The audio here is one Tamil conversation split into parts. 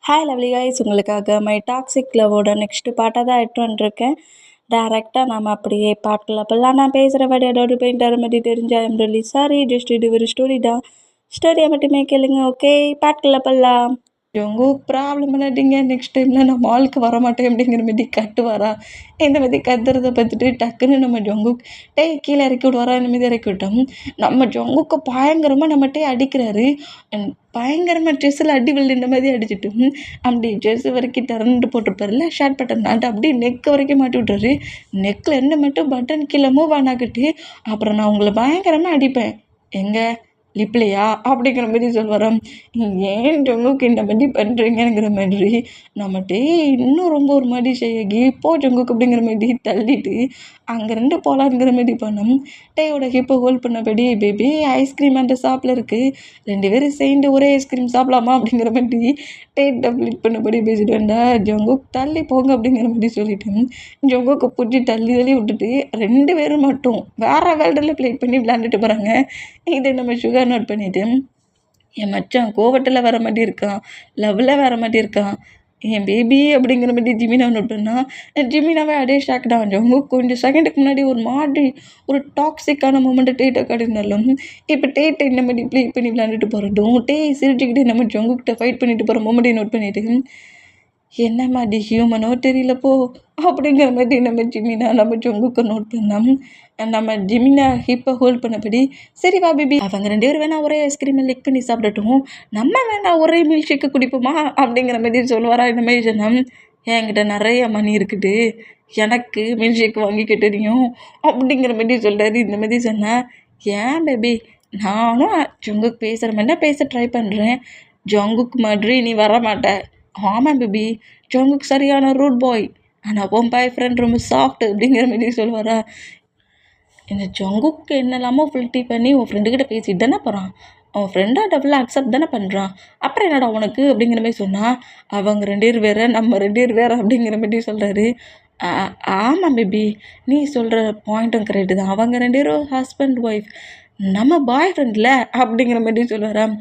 ஹாய் லவ்லி கைஸ், உங்களுக்காக மை டாக்ஸிக் லவ்வோட நெக்ஸ்ட் பாட்டாக தான் எடுத்து வந்துருக்கேன். டேரெக்டாக நாம் அப்படியே பாட்டில் அப்போல்லாம் நான் பேசுகிற வாடி அடோடு பெயிண்டர் மாதிரி தெரிஞ்சா ஐம் ரியலி சாரி. ஜஸ்ட் இது ஒரு ஸ்டோரி தான். ஸ்டோரியை மட்டுமே கேளுங்க. ஓகே, பாட்டில் அப்போல்லாம் உங்க ப்ராப்ளம் பண்ணாதீங்க. நெக்ஸ்ட் டைமில் நம்ம ஆளுக்கு வரமாட்டேன் அப்படிங்கிற மாதிரி கட்டுவாரா. இந்த மாதிரி கத்துறதை பார்த்துட்டு டக்குன்னு நம்ம ஜொங்குக் கீழே இறக்கி விடுவாரா. இந்த மாதிரி இறக்கி விட்டோம். நம்ம ஜொங்குக்கு பயங்கரமாக நம்மகிட்டே அடிக்கிறாரு. பயங்கரமாக ட்ரெஸ்ஸில் அடி விழுந்த மாதிரி அடிச்சுட்டு அப்படி ட்ரெஸ் வரைக்கும் திறந்துட்டு போட்டிருப்பாருல ஷார்ட் பட்டன், அது அப்படியே நெக் வரைக்கும் மாட்டி விட்றாரு. நெக்கில் இருந்து மட்டும் பட்டன் கீழே மூவ் ஆனாக்கிட்டு அப்புறம் நான் உங்களை பயங்கரமாக அடிப்பேன். எங்கே லிப்லையா அப்படிங்கிற மாதிரி சொல்லுவாராம். ஏன் ஜொங்குக்கு இந்த மாதிரி பண்ணுறீங்கிற மாதிரி நம்மகிட்டே இன்னும் ரொம்ப ஒரு மாதிரி செய்யி போ ஜொங்குக்கு அப்படிங்கிற மாதிரி தள்ளிட்டு அங்கேருந்து போகலாங்கிற மாதிரி பண்ணோம். டேயோட ஹிப்பை ஹோல்ட் பண்ணபடி பேபி ஐஸ்கிரீம் அந்த ஷாப்பில் இருக்குது, 2 பேரும் சேர்ந்து ஒரே ஐஸ்கிரீம் சாப்பிடலாமா அப்படிங்கிற மாதிரி டேட்டை ஃப்ளிட் பண்ணபடி பேசிட்டு வந்தா. ஜொங்குக் தள்ளி போங்க அப்படிங்கிற மாதிரி சொல்லிட்டேன். ஜொங்குக்கு பிடிச்சி தள்ளி விட்டுட்டு 2 பேரும் மட்டும் வேறு வேர்ல்டில் ப்ளே பண்ணி விளையாண்டுட்டு போகிறாங்க. இதை நம்ம சுகர் நோட் பண்ணிவிட்டு என் மச்சான் கோவத்தில் வர மாதிரி இருக்கான், லவ்வில் வர மாதிரி இருக்கான், என் பேபி அப்படிங்கிற மாதிரி ஜிமினா நோட் பண்ணால் ஜிமினாவே அப்படியே ஷாக் தான். கொஞ்சம் செகண்டுக்கு முன்னாடி ஒரு மாதிரி ஒரு டாக்ஸிக்கான மூமெண்ட்டை டேட்டை காட்டினாலும் இப்போ டேட்டை இந்த மாதிரி ப்ளே பண்ணி விளையாண்டுட்டு போகிறதும் சிரிச்சுக்கிட்டு நம்ம ஜொங்குக்கிட்ட ஃபைட் பண்ணிட்டு போகிற மூமெண்ட்டை நோட் பண்ணிவிட்டு என்ன மாதிரி ஹியூமனோ தெரியலப்போ அப்படிங்கிற மாதிரி நம்ம ஜொங்குக்கு நோட் பண்ணோம். நம்ம ஜிமினா ஹிப்பை ஹோல்ட் பண்ணபடி சரி வா பேபி, அவங்க 2 பேரும் வேணா ஒரே ஐஸ்கிரீமை லிக் பண்ணி சாப்பிடட்டும், நம்ம வேணா ஒரே மில்க் ஷேக்கு குடிப்போமா அப்படிங்கிற மாதிரி சொல்லுவாரா. இந்த மாதிரி சொன்னோம். என்கிட்ட நிறைய மணி இருக்குது, எனக்கு மில்க் ஷேக் வாங்கிக்க தெரியும் அப்படிங்கிற மாதிரி சொல்கிறாரு. இந்த மாதிரி சொன்னேன். ஏன் பேபி, நானும் ஜொங்குக்கு பேசுகிற மாதிரி தான் பேச ட்ரை பண்ணுறேன், ஜொங்குக்கு மாதிரி நீ வர மாட்டேன். ஆமாம் பேபி, ஜொங்குக்கு சரியான ரூட் பாய், ஆனால் உன் பாய் ஃப்ரெண்ட் ரொம்ப சாஃப்ட் அப்படிங்கிற மாதிரி சொல்லுவாரா. இந்த ஜொங்குக்கு என்னெல்லாமோ ஃபில்ட்டி பண்ணி உன் ஃப்ரெண்டுக்கிட்ட பேசிட்டு தானே போகிறான், அவன் ஃப்ரெண்டாக டபுளாக அக்செப்ட் தானே பண்ணுறான், அப்புறம் என்னடா உனக்கு அப்படிங்கிற மாதிரி சொன்னால் அவங்க 2 பேர் வேறு நம்ம 2 பேர் வேறு அப்படிங்கிற மாதிரி சொல்கிறாரு. ஆமாம் பேபி, நீ சொல்கிற பாயிண்ட்டும் கரெக்டு தான், அவங்க 2 பேரும் ஹஸ்பண்ட் ஒய்ஃப், நம்ம பாய் ஃப்ரெண்டில் அப்படிங்கிற மாதிரி சொல்லுவாராம்.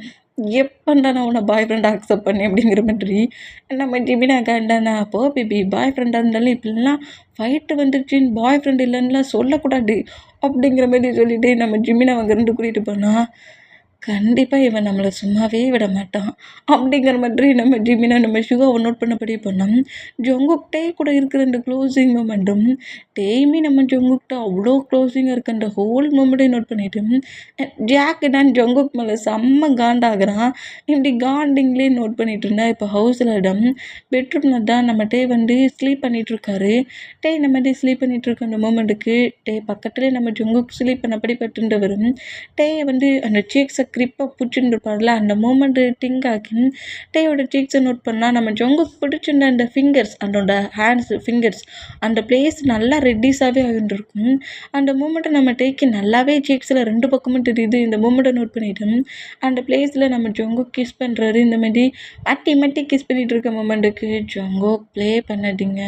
எப்பண்டா நான் உன்னை பாய் ஃப்ரெண்டாக அக்செப்ட் பண்ணேன் அப்படிங்கிற மாதிரி நம்ம ஜிமினா காண்டானா. போ பேபி, பாய் ஃப்ரெண்டாக இருந்தாலும் இப்படிலாம் ஃபைட்டு வந்துருச்சுன்னு பாய் ஃப்ரெண்ட் இல்லைன்னுலாம் சொல்லக்கூடாது அப்படிங்கிற மாதிரி சொல்லிவிட்டு நம்ம ஜிமினா அவங்க 2 கூட்டிகிட்டு போனால் கண்டிப்பாக இவன் நம்மளை சும்மாவே விட மாட்டான் அப்படிங்கிற மாதிரி நம்ம ஜிமினா நம்ம சுகாவை நோட் பண்ணபடி பண்ணோம். ஜொங்குக்கிட்டே கூட இருக்கிற அந்த க்ளோசிங் மூமெண்ட்டும் டெய்மி நம்ம ஜொங்குக்கிட்ட அவ்வளோ க்ளோசிங்காக இருக்க அந்த ஹோல் மூமெண்ட்டையும் நோட் பண்ணிவிட்டு ஜாக்கு தான் ஜொங்குக் மேலே செம்ம காண்டாகிறான். இப்படி காண்டிங்லேயே நோட் பண்ணிகிட்டு இருந்தா இப்போ ஹவுஸில் இடம் பெட்ரூமில் தான் நம்ம வந்து ஸ்லீப் பண்ணிகிட்ருக்காரு. இந்த மாதிரி ஸ்லீப் பண்ணிகிட்ருக்க அந்த மூமெண்ட்டுக்கு பக்கத்துலேயே நம்ம ஜொங்குக் ஸ்லீப் பண்ணபடி பட்டுட்டு வரும். அந்த சீக்ஸை க்ரிப்பாக பிடிச்சின்னு இருப்பார்ல, அந்த மூமெண்ட்டு திங்க் ஆக்கி டேயோட சீக்ஸை நோட் பண்ணால் நம்ம ஜொங்குக்கு பிடிச்சிருந்த அந்த ஃபிங்கர்ஸ், அதோட ஹேண்ட்ஸ் ஃபிங்கர்ஸ் அந்த பிளேஸ் நல்லா ரெட்டிஸாகவே ஆகிட்டுருக்கும். அந்த மூமெண்ட்டை நம்ம டேக்கு நல்லாவே சீக்ஸில் 2 பக்கமும் தெரியுது. இந்த மூமெண்ட்டை நோட் பண்ணிவிட்டு அந்த பிளேஸில் நம்ம ஜொங்குக் கிஸ் பண்ணுறாரு. இந்த மாதிரி மாட்டி கிஸ் பண்ணிகிட்டு இருக்க மூமெண்ட்டுக்கு ஜொங்குக் ப்ளே பண்ணாதீங்க,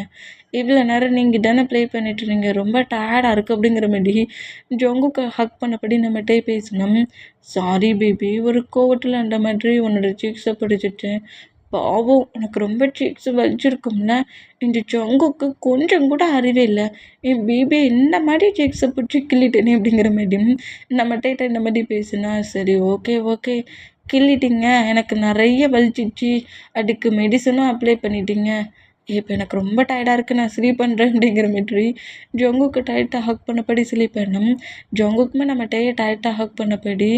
இவ்வளோ நேரம் நீங்கள் தானே ப்ளே பண்ணிட்டு இருந்தீங்க, ரொம்ப டயர்டாக இருக்குது அப்படிங்கிற மாதிரி ஜொங்குக்கு ஹக் பண்ணபடி நம்மகிட்டே பேசினோம். சாரி பேபி, ஒரு கோவத்தில் அந்த மாதிரி உன்னோட சீக்ஸை பிடிச்சிட்டேன், பாவம் எனக்கு ரொம்ப சீக்ஸ் வலிச்சிருக்கும்ல. இந்த ஜொங்குக்கு கொஞ்சம் கூட அறிவே இல்லை, என் பேபி இந்த மாதிரி சீக்ஸை பிடிச்சி கிள்ளிட்டேனே அப்படிங்கிற மாதிரி நம்மகிட்ட இந்த மாதிரி பேசுனா. சரி ஓகே கிள்ளிட்டீங்க, எனக்கு நிறைய வலிச்சிச்சு, அதுக்கு மெடிசனும் அப்ளை பண்ணிட்டீங்க, இப்போ எனக்கு ரொம்ப டயர்டாக இருக்குது, நான் ஸ்லீப் பண்ணுறேன் அப்படிங்கிற மாதிரி ஜொங்குக்கு டைட்டாக ஹக் பண்ணபடி ஸ்லீப் பண்ணோம். ஜொங்குக்குமே நம்ம டைட்டாக ஹக் பண்ணபடி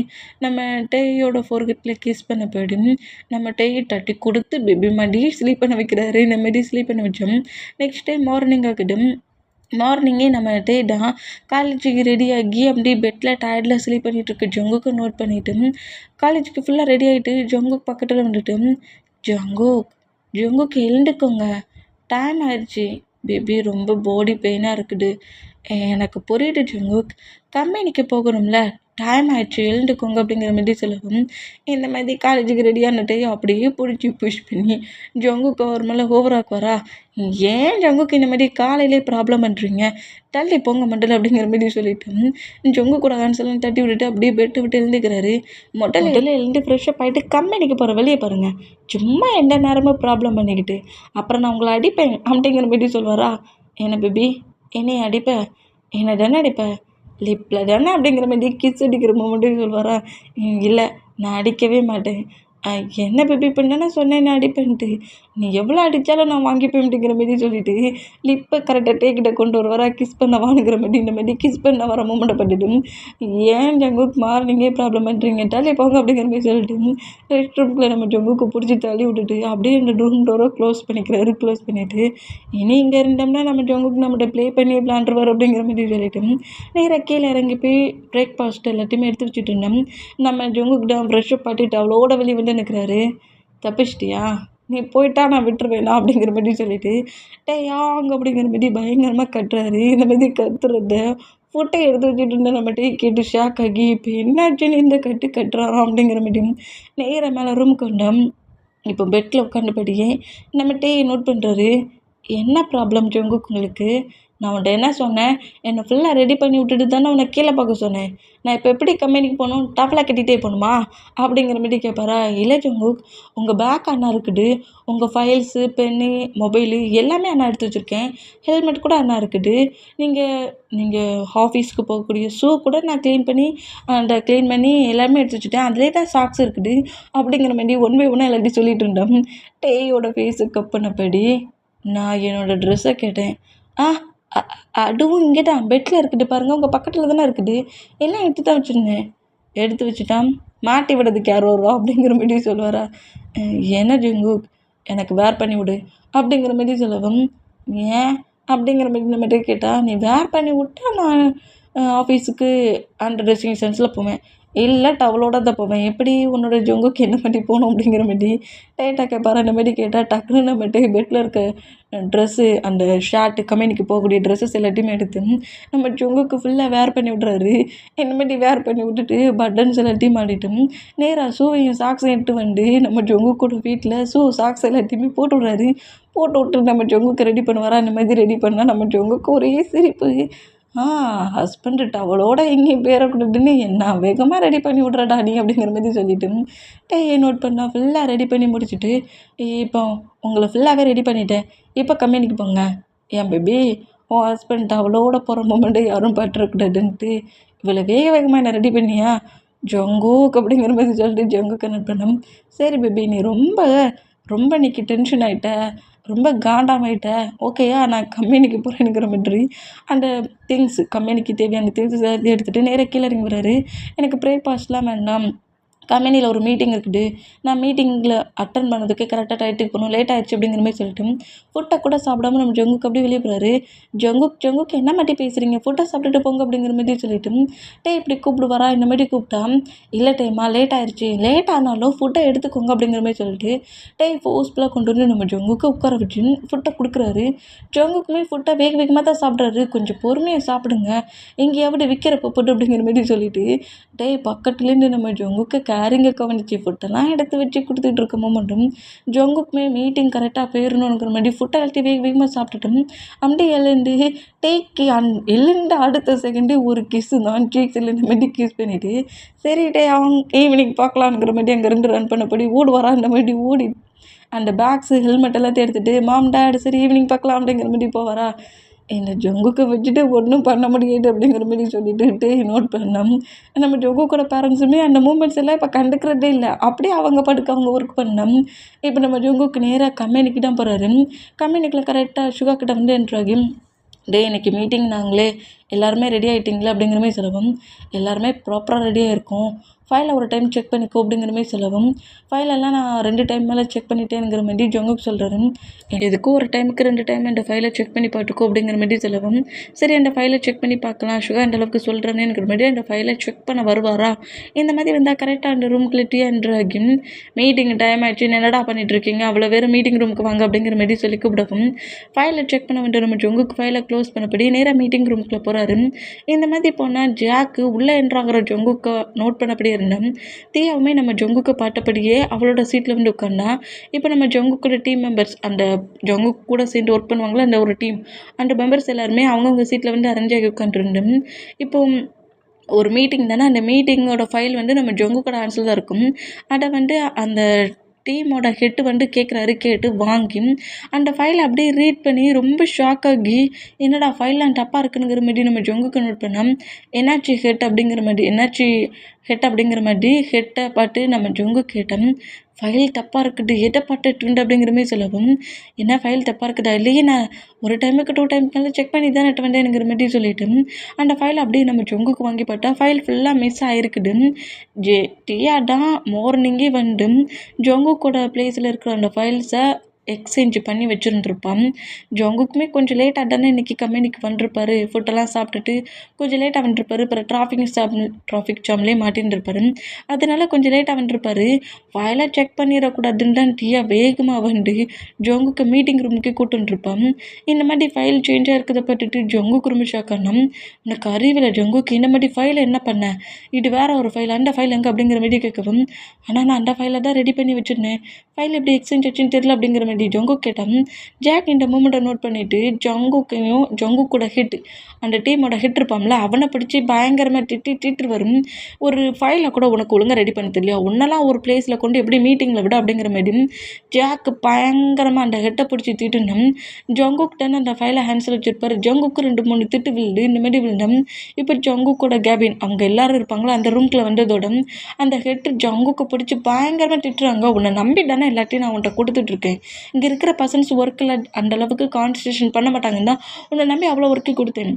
நம்ம டேயோட ஃபோர்கெட்டில் கிஸ் பண்ணபடி நம்ம தட்டி கொடுத்து பேபி மாதிரி ஸ்லீப் பண்ண வைக்கிறாரு. இந்த மாதிரி ஸ்லீப் பண்ண வச்சோம். நெக்ஸ்ட் டே மார்னிங் ஆகிடும். மார்னிங்கே நம்ம தான் காலேஜுக்கு ரெடியாகி அப்படியே பெட்டில் டயர்டில் ஸ்லீப் பண்ணிகிட்ருக்கு ஜொங்குக்கு நோட் பண்ணிவிட்டு காலேஜுக்கு ஃபுல்லாக ரெடி ஆகிட்டு ஜொங்குக்கு பக்கத்தில் வந்துட்டு ஜொங்குக்கு எழுந்துக்கோங்க, டைம் ஆயிடுச்சு பேபி, ரொம்ப பாடி பெயினாக இருக்குது, எனக்கு புரியுது ஜங்குக். கம்பெனிக்கு போகணும்ல. டைம் ஆயிடுச்சு எழுந்துக்கோங்க அப்படிங்கிற மாதிரி சொல்லவும், இந்த மாதிரி காலேஜுக்கு ரெடியானட்டையும் அப்படியே பிடிச்சி புஷ் பண்ணி ஜங்குக்கு அவர் மேலே ஓவராக்குவாரா. ஏன் ஜங்குக்கு இந்த மாதிரி காலையிலே ப்ராப்ளம் பண்ணுறீங்க, தள்ளி போங்க மண்டல அப்படிங்கிற மாதிரி சொல்லிட்டு ஜங்கு கூட ஆன்சர்லாம் தட்டி விட்டுட்டு அப்படியே பெட்டு விட்டு எழுந்துக்கிறாரு. முதல்ல எழுந்து ஃப்ரெஷ்ஷப் ஆகிட்டு கம்பெனிக்கு போகிற வழியை பாருங்கள். சும்மா எந்த நேரமும் ப்ராப்ளம் பண்ணிக்கிட்டு அப்புறம் நான் உங்களை அடிப்பேன் அப்படிங்கிற மாதிரி சொல்லுவாரா. என்ன பேபி, என்னைய அடிப்ப, என்ன தானே அடிப்ப, லிப்பில் தானே அப்படிங்கிற மாதிரி கிஸ் அடிக்கிற மூமெண்ட்டு சொல்வாரா. இல்லை, நான் அடிக்கவே மாட்டேன். என்ன பேபி பண்ண, நான் சொன்னேன் நான் அடிப்பேன்ட்டு, நீ எவ்வளோ அடித்தாலும் நான் வாங்கிப்பேன் அப்படிங்கிற மாதிரி சொல்லிட்டு லிப்பை கரெக்டாக டேக்கிட்ட கொண்டு வருவாரா. கிஸ் பண்ண வாங்குற மாதிரி இந்த மாதிரி கிஸ் பண்ண வர மூமெண்ட்டை பண்ணிட்டு, ஏன் ஜங்குக்கு மார்னிங்கே ப்ராப்ளம் பண்ணுறீங்க, தள்ளி போங்க அப்படிங்கிற மாதிரி சொல்லிட்டு ரெஸ்ட் ரூம்குள்ளே நம்ம ஜங்குக்கு பிடிச்சி தள்ளி விட்டுட்டு அப்படியே இந்த ரூம் டோரை க்ளோஸ் பண்ணிக்கிறாரு. க்ளோஸ் பண்ணிவிட்டு இனி இங்கே இருந்தோம்னா நம்ம ஜங்குக்கு நம்மகிட்ட ப்ளே பண்ணி விளாண்டுருவார் அப்படிங்கிற மாதிரி சொல்லிட்டு நேராக கீழே இறங்கி போய் பிரேக்ஃபாஸ்ட் எல்லாத்தையுமே எடுத்து வச்சுட்டு இருந்தோம். நம்ம ஜங்குக்கு தான் ஃப்ரெஷ்ஷப் பண்ணிட்டு அவளோட வெளியே வந்து நிற்கிறாரு. தப்பிச்சிட்டியா, நீ போயிட்டா நான் விட்டுருவேனா அப்படிங்கிற மாதிரி சொல்லிட்டு யாங்க அப்படிங்கிற மாதிரி பயங்கரமாக கட்டுறாரு. இந்த மாதிரி கத்துறத ஃபோட்டோ எடுத்து வச்சுட்டு இருந்த நம்ம கேட்டு ஷாக் ஆகி இப்போ என்னாச்சுன்னு இந்த கட்டுறாராம் அப்படிங்கிற மாதிரி நேராக மேலே ரூமுக்கு வந்தோம். இப்போ பெட்டில் உட்காந்தபடியே நம்ம நோட் பண்ணுறாரு. என்ன ப்ராப்ளம் ஜங்குக்கு உங்களுக்கு, நான் உன்ட்ட என்ன சொன்னேன், என்னை ஃபுல்லாக ரெடி பண்ணி விட்டுட்டு தானே உன்னை கீழே பார்க்க சொன்னேன், நான் இப்போ எப்படி கம்பெனிக்கு போகணும், டஃப்லாக கட்டிகிட்டே போகணுமா அப்படிங்கிற மாதிரி கேட்பாரா. இல்லை ஜங்குக், உங்கள் பேக் அண்ணா இருக்குது, உங்கள் ஃபைல்ஸு பென்னு மொபைலு எல்லாமே அண்ணா எடுத்து வச்சுருக்கேன், ஹெல்மெட் கூட அண்ணா இருக்குது, நீங்கள் ஆஃபீஸ்க்கு போகக்கூடிய ஷூ கூட நான் க்ளீன் பண்ணி எல்லாமே எடுத்து வச்சுட்டேன், அதிலே தான் சாக்ஸ் இருக்குது அப்படிங்கிற மாதிரி ஒன் பை ஒன்னாக எல்லாத்தையும் சொல்லிட்டு இருந்தோம். டேயோட ஃபேஸு கப்புனபடி நான் என்னோடய ட்ரெஸ்ஸை கேட்டேன். அதுவும் இங்கே தான் பெட்டில் இருக்குது பாருங்கள், உங்கள் பக்கத்தில் தானே இருக்குது, எல்லாம் எடுத்து தான் வச்சுருந்தேன். எடுத்து வச்சுட்டான், மாட்டி விடுறதுக்கு யார் வருவா அப்படிங்கிற மாதிரி சொல்லுவாரா. என்ன ஜங்குக், எனக்கு வேர் பண்ணி விடு அப்படிங்கிற மாதிரி சொல்லவும், ஏன் அப்படிங்கிற மாதிரி நம்மகிட்ட கேட்டால், நீ வேர் பண்ணி விட்டா நான் ஆஃபீஸுக்கு அண்டர் ட்ரெஸ்ஸிங் சென்ஸில் போவேன், இல்லை டவலோட தான் போவேன், எப்படி உன்னோட ஜங்குக்கு என்ன பண்ணி போகணும் அப்படிங்கிற மாதிரி டைட்டாக கேட்பாரு. அந்த மாதிரி கேட்டால் டக்குன்னு நம்மகிட்ட பெட்டில் இருக்க ட்ரெஸ்ஸு அந்த ஷர்ட்டு கம்பெனிக்கு போகக்கூடிய ட்ரெஸ்ஸஸ் எல்லாத்தையுமே எடுத்து நம்ம ஜங்குக்கு ஃபுல்லாக வேர் பண்ணி விட்றாரு. இந்த மாதிரி வேர் பண்ணி விட்டுட்டு பட்டன்ஸ் எல்லாத்தையும் மாட்டிட்டு நேராக ஷூவையும் சாக்ஸையும் எடுத்து வந்து நம்ம ஜங்குக்கூட வீட்டில் ஷூ சாக்ஸ் எல்லாத்தையுமே போட்டு விட்றாரு. போட்டு விட்டு நம்ம ஜங்குக்கு ரெடி பண்ணுவாரா. அந்த மாதிரி ரெடி பண்ணால் நம்ம ஜங்குக்கு ஒரே சிரிப்பு. ஹஸ்பண்டு டவலோட எங்கேயும் பேரக்கூடாதுன்னு என்ன வேகமாக ரெடி பண்ணி விட்றடா நீ அப்படிங்கிற மாதிரி சொல்லிவிட்டு நோட் பண்ணால் ஃபுல்லாக ரெடி பண்ணி முடிச்சுட்டு, இப்போ உங்களை ஃபுல்லாகவே ரெடி பண்ணிட்டேன், இப்போ கம்பெனிக்கு போங்க. ஏன் பேபி, உன் ஹஸ்பண்ட் டவலோட போகிற மூமெண்ட்டை யாரும் பற்றக்கூடாதுன்ட்டு இவ்வளோ வேகமாக என்ன ரெடி பண்ணியா ஜங்குக் அப்படிங்கிற மாதிரி சொல்லிட்டு ஜங்குக்கு நோட் பண்ணோம். சரி பேபி, நீ ரொம்ப இன்னைக்கு டென்ஷன் ஆகிட்ட, ரொம்ப காண்டாமாயிட்ட, ஓகேயா, நான் கம்பெனிக்கு போகிறேனுங்கிற மாதிரி அந்த கம்பெனிக்கு தேவையான திங்ஸ் எல்லாத்தையும் எடுத்துகிட்டு நேராக கீழே இறங்கி வர்றாரு. எனக்கு பிரேக்ஃபாஸ்ட்லாம் வேண்டாம், கம்பெனியில் ஒரு மீட்டிங் இருக்குது, நான் மீட்டிங்கில் அட்டன் பண்ணதுக்கு கரெக்டாக டயத்துக்கு போகணும், லேட் ஆகிடுச்சு அப்படிங்கிற மாதிரி சொல்லிட்டு ஃபுட்டை கூட சாப்பிடாம நம்ம ஜங்குக்கு அப்படியே வெளியே போகிறாரு. ஜங்குக் என்ன மாதிரி பேசுகிறீங்க, ஃபுட்டை சாப்பிட்டுட்டு போங்க அப்படிங்கிற மாதிரி சொல்லிட்டு இப்படி கூப்பிடுவாரா. இந்த மாதிரி கூப்பிட்டா, இல்லை டைமா லேட் ஆயிடுச்சு, லேட் ஆனாலும் ஃபுட்டை எடுத்துக்கோங்க அப்படிங்கிற மாதிரி சொல்லிட்டு ஃபோர்ஸ்ஃபுல்லாக கொண்டு வந்து நம்ம ஜங்குக்கு உட்கார வச்சு ஃபுட்டை கொடுக்குறாரு. ஜங்குக்குமே ஃபுட்டை வேகமாக தான் சாப்பிட்றாரு. கொஞ்சம் பொறுமையாக சாப்பிடுங்க, எங்கேயாவது விற்கிறப்ப போட்டு அப்படிங்கிற மாதிரி சொல்லிட்டு பக்கத்துலேருந்து நம்ம ஜங்குக்கு கேரிங்க கவனிச்சு ஃபுட்டெல்லாம் எடுத்து வச்சு கொடுத்துட்டு இருக்க மூமெண்ட்டும் ஜங்குக்குமே மீட்டிங் கரெக்டாக போயிடணுங்கிற மாதிரி ஃபுட்டை எல்லாத்தையும் வேகமாக சாப்பிட்டுட்டோம். அப்படியே எழுந்து அடுத்த செகண்டே ஒரு கிஸ்ஸு தான் சீக்ஸில் இந்த மாதிரி கிஸ் பண்ணிவிட்டு சரி அவங்க ஈவினிங் பார்க்கலாங்கிற மாதிரி அங்கேருந்து ரன் பண்ணபடி ஓடுவாரா. அந்த மாதிரி ஓடி அந்த பேக்ஸு ஹெல்மெட் எல்லாத்தையும் எடுத்துகிட்டு மாம் டேட் சரி ஈவினிங் பார்க்கலாம் அப்படிங்கிற மாதிரி போவாரா. இந்த ஜங்குக்கு வச்சுட்டு ஒன்றும் பண்ண முடியாது அப்படிங்கிற மாதிரி சொல்லிட்டு நோட் பண்ணோம். நம்ம ஜங்குக்கோட பேரண்ட்ஸுமே அந்த மூமெண்ட்ஸ் எல்லாம் இப்போ கண்டுக்கிறதே இல்லை, அப்படியே அவங்க படுக்க அவங்க ஒர்க் பண்ணோம். இப்போ நம்ம ஜங்குக்கு நேராக கம்பெனிக்கு தான் போகிறாரு. கம்பெனிக்கில் கரெக்டாக சுகா கிட்ட வந்து என்ட்ராகி இன்றைக்கி மீட்டிங் நாங்களே எல்லாருமே ரெடி ஆகிட்டிங்களா அப்படிங்கிற மாதிரி சொல்லவும், எல்லாருமே ப்ராப்பராக ரெடியாக இருக்கும், ஃபைலை ஒரு டைம் செக் பண்ணிக்கோ அப்படிங்கிற மாதிரி சொல்லவும், ஃபைலெல்லாம் நான் 2 டைம் மேலே செக் பண்ணிட்டேங்கிற மாதிரி ஜங்குக்கு சொல்கிறாரு. எதுக்கும் ஒரு டைமுக்கு 2 டைம் அந்த ஃபைலை செக் பண்ணி பார்த்துக்கோ அப்படிங்கிற மாதிரி சொல்லவும், சரி அந்த ஃபைலை செக் பண்ணி பார்க்கலாம், சுகா அந்த அளவுக்கு சொல்கிறேன்னுங்கிற மாதிரி அந்த ஃபைலை செக் பண்ண வருவாரா. இந்த மாதிரி வந்தால் கரெக்டாக அந்த ரூம்குள்ளே என்ட்ராகி மீட்டிங் டைம் ஆகிடுச்சு, என்னடா பண்ணிகிட்ருக்கீங்க, அவ்வளோ வேறு மீட்டிங் ரூமுக்கு வாங்க அப்படிங்கிற மாதிரி சொல்லி கூப்பிடவும், ஃபைலை செக் பண்ண வேண்டிய நம்ம ஜங்குக்கு ஃபைலை க்ளோஸ் பண்ணபடி நேராக மீட்டிங் ரூமுக்குள்ளே போகிற போகிறாரு. இந்த மாதிரி போனால் ஜாக்கு உள்ளே என்ட்ராகிற ஜங்குக்கை நோட் பண்ணபடியே இருந்தான். தியாவுமே நம்ம ஜங்குக்கு பார்த்தபடியே அவளோட சீட்டில் வந்து உட்காந்தா. இப்போ நம்ம ஜங்குக்கோட டீம் மெம்பர்ஸ், அந்த ஜங்குக்கு கூட சேர்ந்து ஒர்க் பண்ணுவாங்களே அந்த ஒரு டீம், அந்த மெம்பர்ஸ் எல்லாருமே அவங்கவுங்க சீட்டில் வந்து அரேஞ்ச் ஆகி உட்காந்துருந்தோம். இப்போ ஒரு மீட்டிங் தானே, அந்த மீட்டிங்கோட ஃபைல் வந்து நம்ம ஜங்குக்கோட ஹேண்ட்ஸில் தான் இருக்கும். அதை வந்து அந்த டீமோட ஹெட்டு வந்து கேட்குறாரு. கேட்டு வாங்கி அந்த ஃபைலை அப்படியே ரீட் பண்ணி ரொம்ப ஷாக் ஆகி, என்னடா ஃபைல்லாம் தப்பாக இருக்குங்கிற மாதிரி நம்ம ஜங்குக்கு நோட் பண்ணோம். என்னாச்சு ஹெட் அப்படிங்கிற மாதிரி, என்னாச்சு ஹெட் அப்படிங்கிற மாதிரி ஹெட்டை பார்த்து நம்ம ஜங்கு கேட்டோம். ஃபைல் தப்பாக இருக்குது, எதை பார்த்துட்டு அப்படிங்கிற மாதிரி சொல்லவும், என்ன ஃபைல் தப்பாக இருக்குதா? இல்லையே, நான் ஒரு டைமுக்கு 2 டைமுக்கு செக் பண்ணி தான் நட்டு வந்தேனுங்கிற மாதிரி சொல்லிட்டு அந்த ஃபைல் அப்படியே நம்ம ஜங்குக்கு வாங்கி பார்த்தா ஃபைல் ஃபுல்லாக மிஸ் ஆகிருக்குது. டியா தான் மார்னிங்கே வந்து ஜங்குக்கோட பிளேஸில் இருக்கிற அந்த ஃபைல்ஸை எக்ஸ்சேஞ்ச் பண்ணி வச்சுருந்துருப்பான். ஜங்குக்குமே கொஞ்சம் லேட்டாக தானே இன்றைக்கி கம்பெனிக்கு வந்துருப்பாரு. ஃபுட்டெல்லாம் சாப்பிட்டுட்டு கொஞ்சம் லேட்டாக வந்துருப்பாரு. அப்புறம் டிராஃபிக் ஜாம்லேயே மாட்டின்னு அதனால கொஞ்சம் லேட்டாக வந்துருப்பாரு. ஃபைலை செக் பண்ணிடக்கூடாதுன்னு தான் டியா வேகமாக வந்து ஜங்குக்கு மீட்டிங் ரூமுக்கே கூட்டுருப்பான். இந்த மாதிரி ஃபைல் சேஞ்சாக இருக்கிறத பார்த்துட்டு ஜங்குக்கு ரொம்ப ஷாக் ஆனோம். உனக்கு அறிவில் ஜங்குக்கு, இந்த மாதிரி ஃபைலை என்ன பண்ண? இது வேற ஒரு ஃபைல், அந்த ஃபைல் எங்கே அப்படிங்கிற மாதிரி கேட்கவும், ஆனால் நான் அந்த ஃபைலை தான் ரெடி பண்ணி வச்சுருந்தேன், ஃபைல் எப்படி எக்ஸ்சேஞ்ச் ஆச்சுன்னு தெரியல அப்படிங்கிற மாதிரி ஜங்குக் கேட்டான். ஜாக் இந்த மூமெண்ட்டை நோட் பண்ணிவிட்டு ஜங்குக்கோட ஹிட், அந்த டீமோட ஹிட் இருப்பான்ல, அவனை பிடிச்சி பயங்கரமாக திட்டு வரும். ஒரு ஃபைலை கூட உனக்கு ஒழுங்காக ரெடி பண்ண தெரியலையா? உன்னெல்லாம் ஒரு பிளேஸில் கொண்டு எப்படி மீட்டிங்கில் விட அப்படிங்கிற மாதிரி ஜாக்கு பயங்கரமாக அந்த ஹெட்டை பிடிச்சி திட்டுனோம். ஜங்குக் தானே அந்த ஃபைலை ஹேண்ட்ஸில் வச்சுருப்பாரு. ஜங்குக்கு 2-3 திட்டு விழுது. இந்த மாதிரி விழுந்தோம். இப்போ ஜங்குக்கோட கேபின், அவங்க எல்லாரும் இருப்பாங்களா அந்த ரூம்குள்ளே வந்ததோட அந்த ஹெட் ஜங்குக்கு பிடிச்சி பயங்கரமாக திட்டுறாங்க. உன்னை நம்பி தானே எல்லாத்தையும் நான் உன்கிட்ட கொடுத்துட்ருக்கேன். இங்கே இருக்கிற பர்சன்ஸ் ஒர்க்கில் அந்தளவுக்கு கான்சன்ட்ரேஷன் பண்ண மாட்டாங்கன்னு தான் உன்னை நம்பி அவ்வளோ ஒர்க்கு கொடுத்தேன்.